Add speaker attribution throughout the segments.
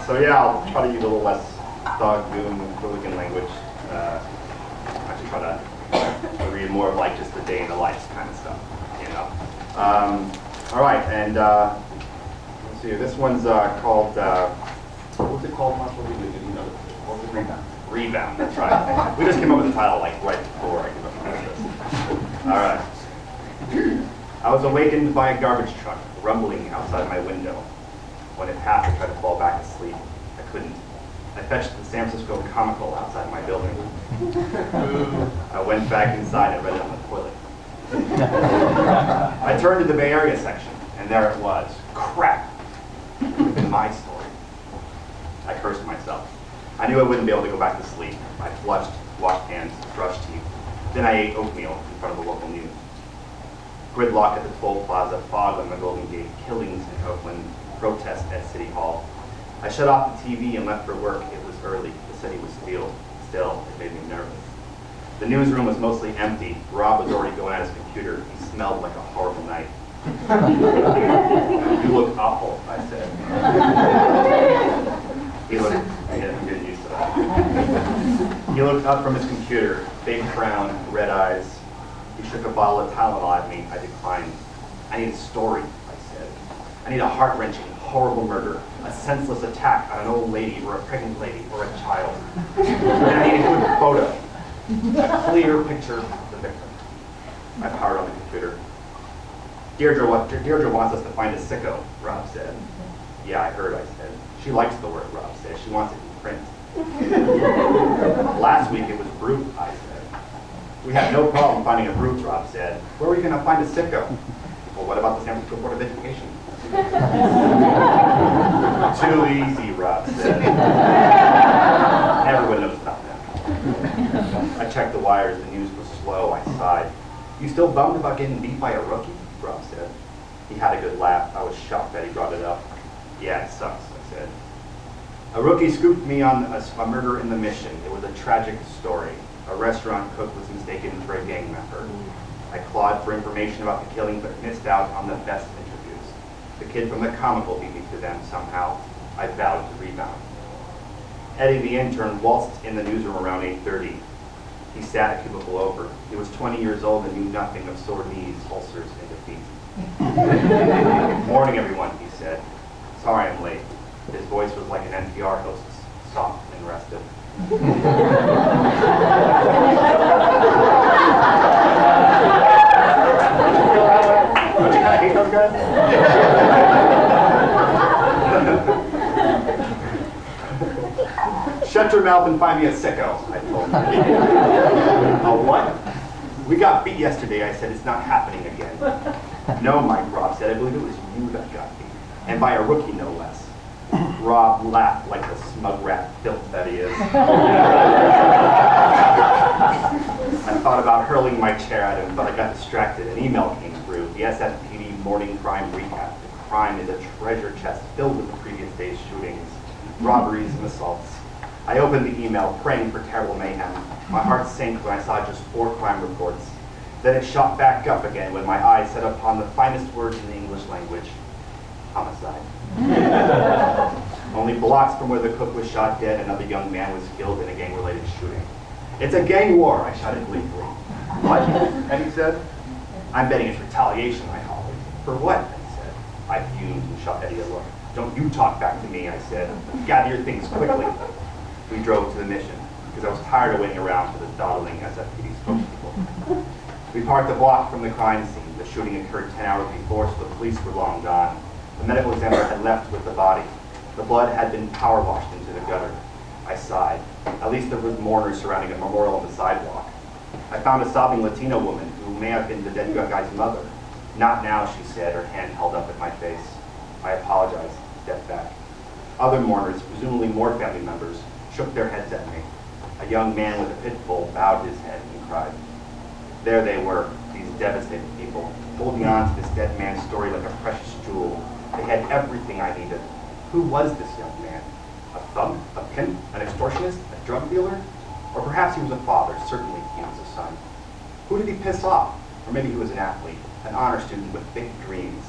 Speaker 1: So yeah, I'll try to use a little less thug, goon, hooligan language. Actually try to read more of like just the day in the life kind of stuff, you know. All right, and let's see, this one's called, what's it called? What was it? Rebound. Rebound, that's right. We just came up with the title like right before I came up with this. All right. I was awakened by a garbage truck rumbling outside my window. When it passed, I tried to fall back asleep. I couldn't. I fetched the San Francisco Comical outside my building. I went back inside and read it on the toilet. I turned to the Bay Area section, and there it was. Crap! It would have been my story. I cursed myself. I knew I wouldn't be able to go back to sleep. I flushed, washed hands, brushed teeth. Then I ate oatmeal in front of the local news. Gridlock at the toll plaza, fog on the Golden Gate, killings in Oakland, protests at City Hall. I shut off the TV and left for work. It was early. The city was still. It made me nervous. The newsroom was mostly empty. Rob was already going at his computer. He smelled like a horrible night. You look awful, I said. He looked, I'm getting used to that. He looked up from his computer, big frown, red eyes. He shook a bottle of Tylenol at me. I declined. I need a story, I said. I need a heart-wrenching, horrible murder, a senseless attack on an old lady or a pregnant lady or a child. And I need a good photo, a clear picture of the victim. I powered on the computer. Deirdre wants us to find a sicko, Rob said. Yeah, I heard, I said. She likes the word, Rob said. She wants it in print. Last week it was brute, I said. We had no problem finding a brute, Rob said. Where are we going to find a sicko? Well, what about the San Francisco Board of Education? Too easy, Rob said. Everyone knows about that. I checked the wires. The news was slow. I sighed. You still bummed about getting beat by a rookie? Rob said. He had a good laugh. I was shocked that he brought it up. Yeah, it sucks, I said. A rookie scooped me on a murder in the Mission. It was a tragic story. A restaurant cook was mistaken for a gang member. I clawed for information about the killing, but missed out on the best interviews. The kid from the Comical beat me to them somehow. I vowed to Rebound. Eddie, the intern, waltzed in the newsroom around 8:30. He sat a cubicle over. He was 20 years old and knew nothing of sore knees, ulcers, and defeat. Morning, everyone, he said. Sorry I'm late. His voice was like an NPR host's, soft and rested. Don't you kind of hate those guys? Shut your mouth and find me a sicko, I told him. A what? We got beat yesterday, I said. It's not happening again. No, Mike, Rob said. I believe it was you that got beat. And by a rookie, no less. Rob laughed like the smug rat filth that he is. I thought about hurling my chair at him, but I got distracted. An email came through. The SFPD morning crime recap. The crime is a treasure chest filled with the previous day's shootings, robberies, and assaults. I opened the email, praying for terrible mayhem. My heart sank when I saw just 4 crime reports. Then it shot back up again when my eyes set upon the finest words in the English language. Homicide. Only blocks from where the cook was shot dead, another young man was killed in a gang-related shooting. It's a gang war, I shouted gleefully. What? Eddie said. I'm betting it's retaliation, I hollered. For what? Eddie said. I fumed and shot Eddie a look. Don't you talk back to me, I said. Gather your things quickly. We drove to the Mission, because I was tired of waiting around for the dawdling SFPD spokespeople. We parked a block from the crime scene. The shooting occurred 10 hours before, so the police were long gone. The medical examiner had left with the body. The blood had been power washed into the gutter. I sighed. At least there was mourners surrounding a memorial on the sidewalk. I found a sobbing Latino woman who may have been the dead guy's mother. Not now, she said, her hand held up at my face. I apologized, stepped back. Other mourners, presumably more family members, shook their heads at me. A young man with a pit bull bowed his head and cried. There they were, these devastated people, holding on to this dead man's story like a precious jewel. They had everything I needed. Who was this young man? A thug? A pimp? An extortionist? A drug dealer? Or perhaps he was a father. Certainly he was a son. Who did he piss off? Or maybe he was an athlete, an honor student with big dreams.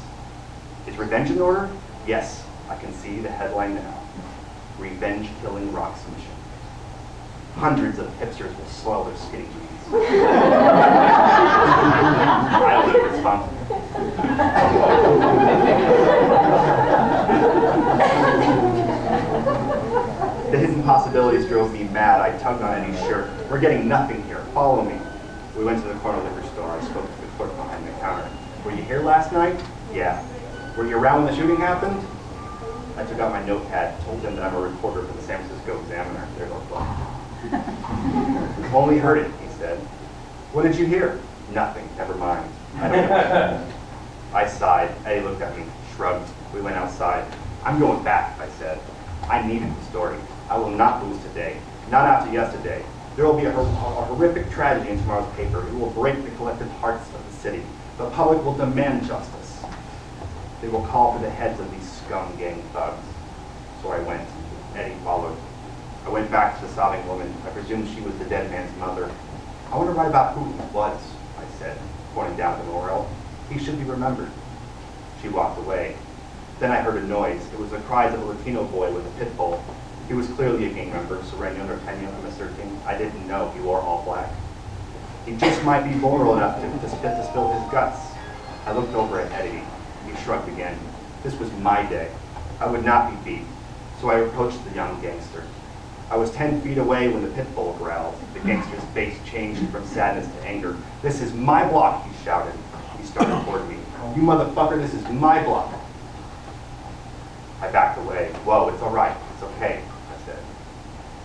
Speaker 1: Is revenge in order? Yes, I can see the headline now. revenge-killing rock submission. Hundreds of hipsters will soil their skinny jeans. I will be responsible. The hidden possibilities drove me mad. I tugged on Eddie's shirt. We're getting nothing here. Follow me. We went to the corner liquor store. I spoke to the clerk behind the counter. Were you here last night? Yeah. Were you around when the shooting happened? I took out my notepad, told him that I'm a reporter for the San Francisco Examiner. There's no phone. Only heard it, he said. What did you hear? Nothing. Never mind. I don't know. I sighed. Eddie looked at me, shrugged. We went outside. I'm going back, I said. I needed the story. I will not lose today. Not after yesterday. There will be a horrific tragedy in tomorrow's paper. It will break the collective hearts of the city. The public will demand justice. They will call for the heads of these scum gang thugs. So I went. Eddie followed. I went back to the sobbing woman. I presumed she was the dead man's mother. I want to write about who he was, I said, pointing down the memorial. He should be remembered. She walked away. Then I heard a noise. It was the cries of a Latino boy with a pit bull. He was clearly a gang member, Sereno or Pena, I'm asserting. I didn't know he wore all black. He just might be vulnerable enough to spill his guts. I looked over at Eddie. He shrugged again. This was my day. I would not be beat. So I approached the young gangster. I was 10 feet away when the pit bull growled. The gangster's face changed from sadness to anger. This is my block, he shouted. He started toward me. You motherfucker, this is my block. I backed away. Whoa, it's all right. It's okay, I said.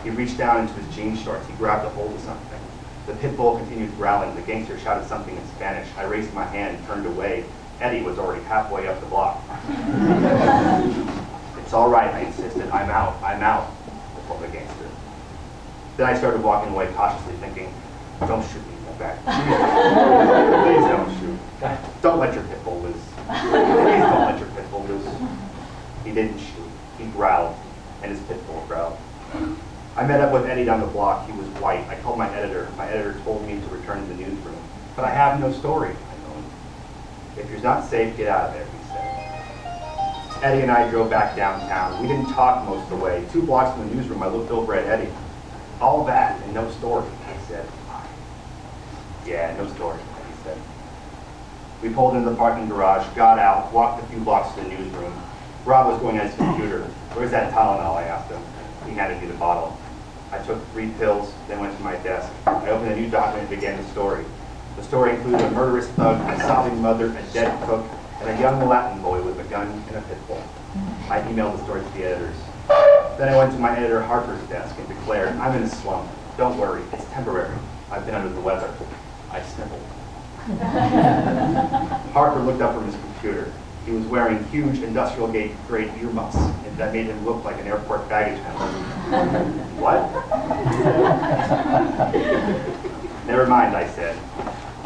Speaker 1: He reached down into his jean shorts. He grabbed a hold of something. The pit bull continued growling. The gangster shouted something in Spanish. I raised my hand and turned away. Eddie was already halfway up the block. It's all right, I insisted. I'm out. The gangster. Then I started walking away cautiously, thinking, don't shoot me in the back. Please don't shoot. Don't let your pit bull loose. Please don't let your pit bull loose. He didn't shoot. He growled, and his pit bull growled. I met up with Eddie down the block. He was white. I called my editor. My editor told me to return to the newsroom. But I have no story, I moaned. If you're not safe, get out of there, he said. Eddie and I drove back downtown. We didn't talk most of the way. 2 blocks from the newsroom, I looked over at Eddie. All that and no story, I said. Yeah, no story, he said. We pulled into the parking garage, got out, walked a few blocks to the newsroom. Rob was going at his computer. Where's that Tylenol, I asked him. He handed me the bottle. I took 3 pills, then went to my desk. I opened a new document and began the story. The story included a murderous thug, a sobbing mother, a dead cook, and a young Latin boy with a gun and a pit bull. I emailed the story to the editors. Then I went to my editor Harper's desk and declared, I'm in a slump. Don't worry, it's temporary. I've been under the weather. I sniffled. Harper looked up from his computer. He was wearing huge industrial-grade earmuffs that made him look like an airport baggage handler. What? Never mind, I said.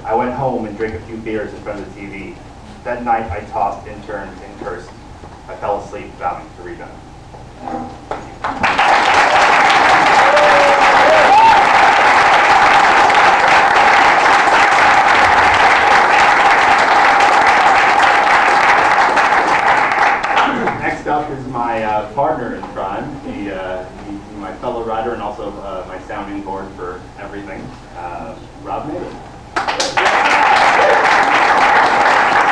Speaker 1: I went home and drank a few beers in front of the TV. That night, I tossed, interned, and cursed. I fell asleep, vowing to rebound. Next up is my partner in crime, my fellow writer and also my sounding board for everything, Rob Nader.